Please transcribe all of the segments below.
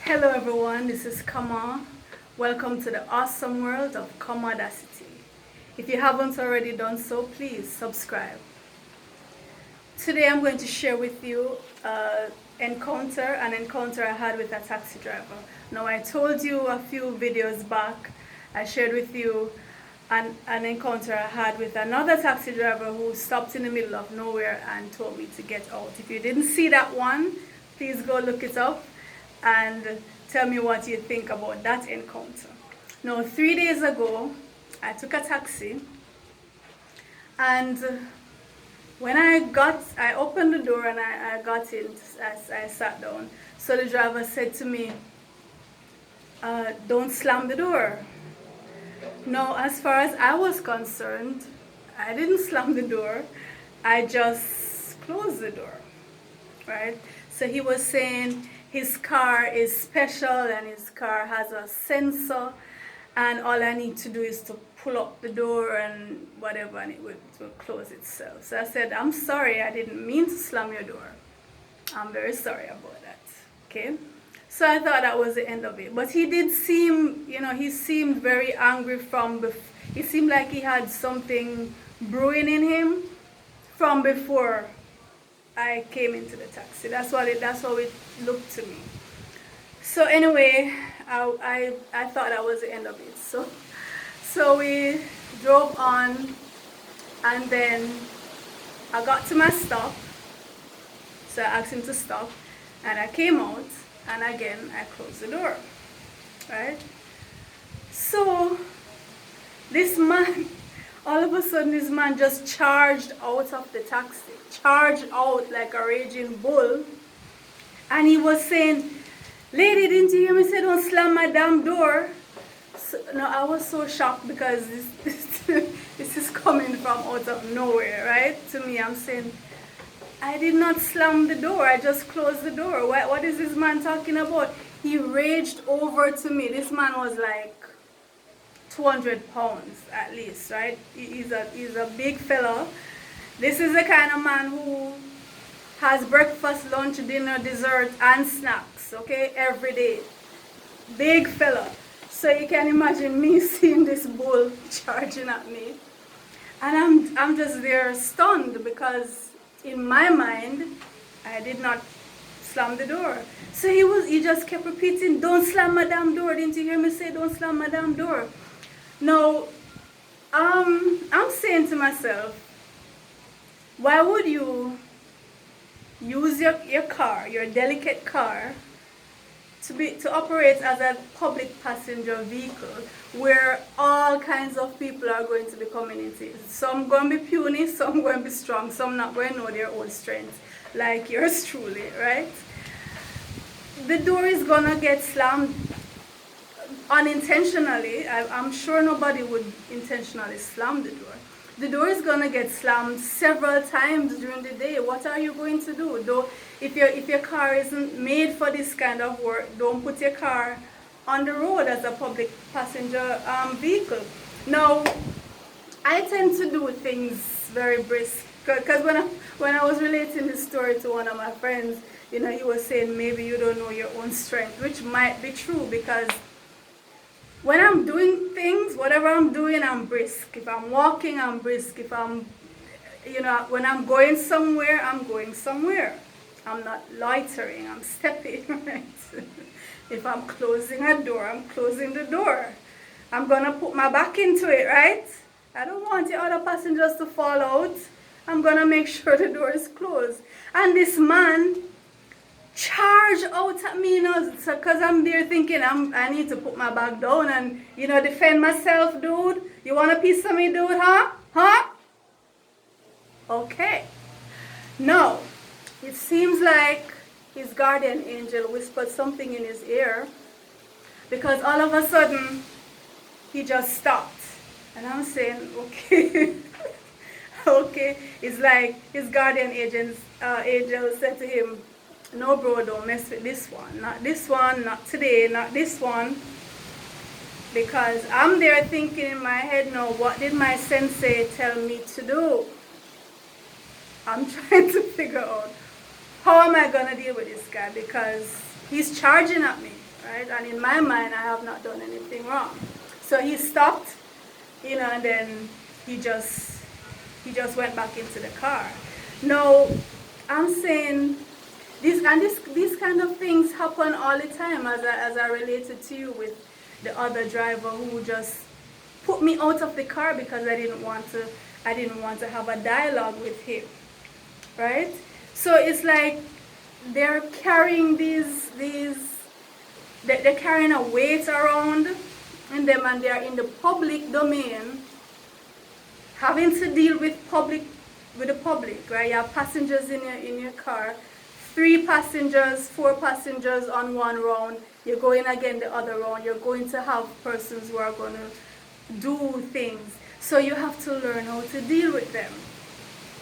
Hello everyone, this is Kamau. Welcome to the awesome world of Kamaudacity. If you haven't already done so, please subscribe. Today I'm going to share with you an encounter I had with a taxi driver. Now I told you a few videos back, I shared with you an encounter I had with another taxi driver who stopped in the middle of nowhere and told me to get out. If you didn't see that one, please go look it up and tell me what you think about that encounter. Now, 3 days ago, I took a taxi, and when I opened the door and I got in as I sat down. So the driver said to me, don't slam the door. Now, as far as I was concerned, I didn't slam the door. I just closed the door, right? So he was saying his car is special and his car has a sensor, and all I need to do is to pull up the door and whatever, and it will close itself. So I said, I'm sorry, I didn't mean to slam your door. I'm very sorry about that. Okay? So I thought that was the end of it. But he did seem, he seemed very angry he seemed like he had something brewing in him from before I came into the taxi. That's how it looked to me. So anyway, I thought that was the end of it. So we drove on, and then I got to my stop. So I asked him to stop, and I came out, and again I closed the door, right? So this man, all of a sudden this man just charged out of the taxi, charged out like a raging bull, and he was saying, lady, didn't you hear me say don't slam my damn door? So, no, I was so shocked because this is coming from out of nowhere, right? To me, I'm saying, I did not slam the door, I just closed the door. What is this man talking about? He raged over to me. This man was like 200 pounds at least, right? He's a big fella. This is the kind of man who has breakfast, lunch, dinner, dessert, and snacks, okay, every day. Big fella. So you can imagine me seeing this bull charging at me. And I'm just there stunned because in my mind, I did not slam the door. So he just kept repeating, don't slam my damn door. Didn't you hear me say don't slam my damn door? Now, I'm saying to myself, why would you use your car, your delicate car, to operate as a public passenger vehicle where all kinds of people are going to be coming into it? Some going to be puny, some going to be strong, some not going to know their own strength, like yours truly, right? The door is going to get slammed unintentionally. I'm sure nobody would intentionally slam the door. The door is going to get slammed several times during the day. What are you going to do? If your car isn't made for this kind of work, don't put your car on the road as a public passenger vehicle. Now, I tend to do things very brisk, because when I was relating this story to one of my friends, he was saying maybe you don't know your own strength, which might be true, because when I'm doing things, whatever I'm doing, I'm brisk. If I'm walking, I'm brisk. If I'm, when I'm going somewhere, I'm going somewhere. I'm not loitering, I'm stepping, right? If I'm closing a door, I'm closing the door. I'm going to put my back into it, right? I don't want the other passengers to fall out. I'm going to make sure the door is closed. And this man charge out at me, because I'm there thinking I need to put my bag down and, defend myself, dude. You want a piece of me, dude, huh? Okay. Now, it seems like his guardian angel whispered something in his ear, because all of a sudden, he just stopped. And I'm saying, okay. Okay. It's like his guardian angel said to him, no, bro, don't mess with this one. Not this one, not today, not this one. Because I'm there thinking in my head, no, what did my sensei tell me to do? I'm trying to figure out how am I going to deal with this guy, because he's charging at me. right? And in my mind, I have not done anything wrong. So he stopped, and then he just went back into the car. Now, I'm saying these kind of things happen all the time, as I related to you with the other driver who just put me out of the car because I didn't want to have a dialogue with him, right? So it's like they're carrying they're carrying a weight around in them, and they're in the public domain, having to deal with the public, right? You have passengers in your car, 3 passengers, 4 passengers on one round. You're going again the other round. You're going to have persons who are going to do things. So you have to learn how to deal with them.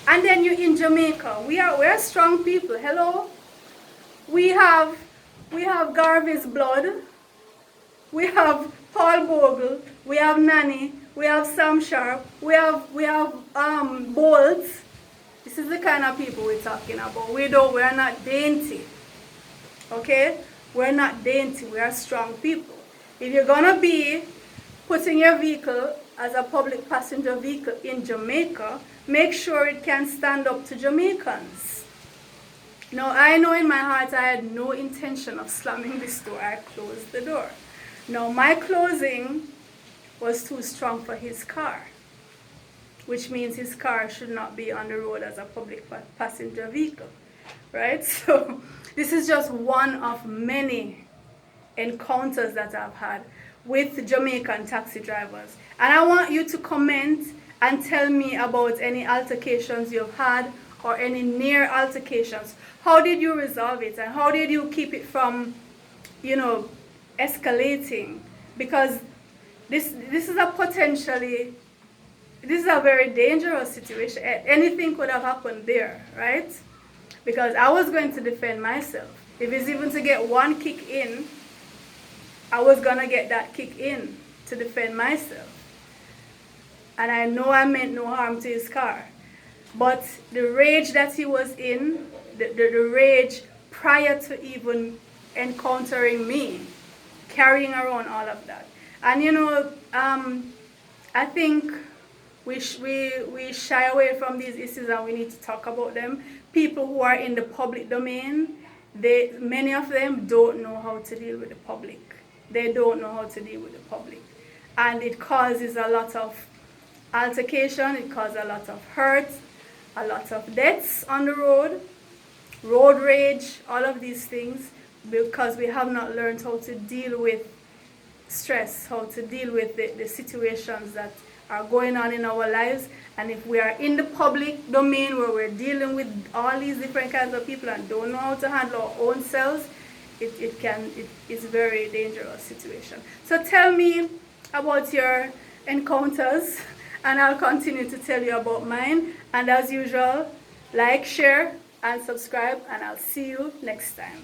And then you're in Jamaica. We're strong people. Hello? We have Garvey's blood. We have Paul Bogle. We have Nanny. We have Sam Sharp. We have Bolt. This is the kind of people we're talking about. We're not dainty. Okay? We're not dainty. We are strong people. If you're gonna be putting your vehicle as a public passenger vehicle in Jamaica, make sure it can stand up to Jamaicans. Now, I know in my heart I had no intention of slamming this door. I closed the door. Now, my closing was too strong for his car, which means his car should not be on the road as a public passenger vehicle, right? So this is just one of many encounters that I've had with Jamaican taxi drivers. And I want you to comment and tell me about any altercations you've had or any near altercations. How did you resolve it, and how did you keep it from, escalating? Because this is a very dangerous situation. Anything could have happened there, right? Because I was going to defend myself. If it's even to get one kick in, I was gonna get that kick in to defend myself. And I know I meant no harm to his car. But the rage that he was in, the rage prior to even encountering me, carrying around all of that. And I think we shy away from these issues, and we need to talk about them. People who are in the public domain, many of them don't know how to deal with the public. They don't know how to deal with the public. And it causes a lot of altercation, it causes a lot of hurt, a lot of deaths on the road rage, all of these things, because we have not learned how to deal with stress, how to deal with the situations that are going on in our lives. And if we are in the public domain where we're dealing with all these different kinds of people and don't know how to handle our own selves, it's a very dangerous situation. So tell me about your encounters, and I'll continue to tell you about mine. And as usual, like, share, and subscribe, and I'll see you next time.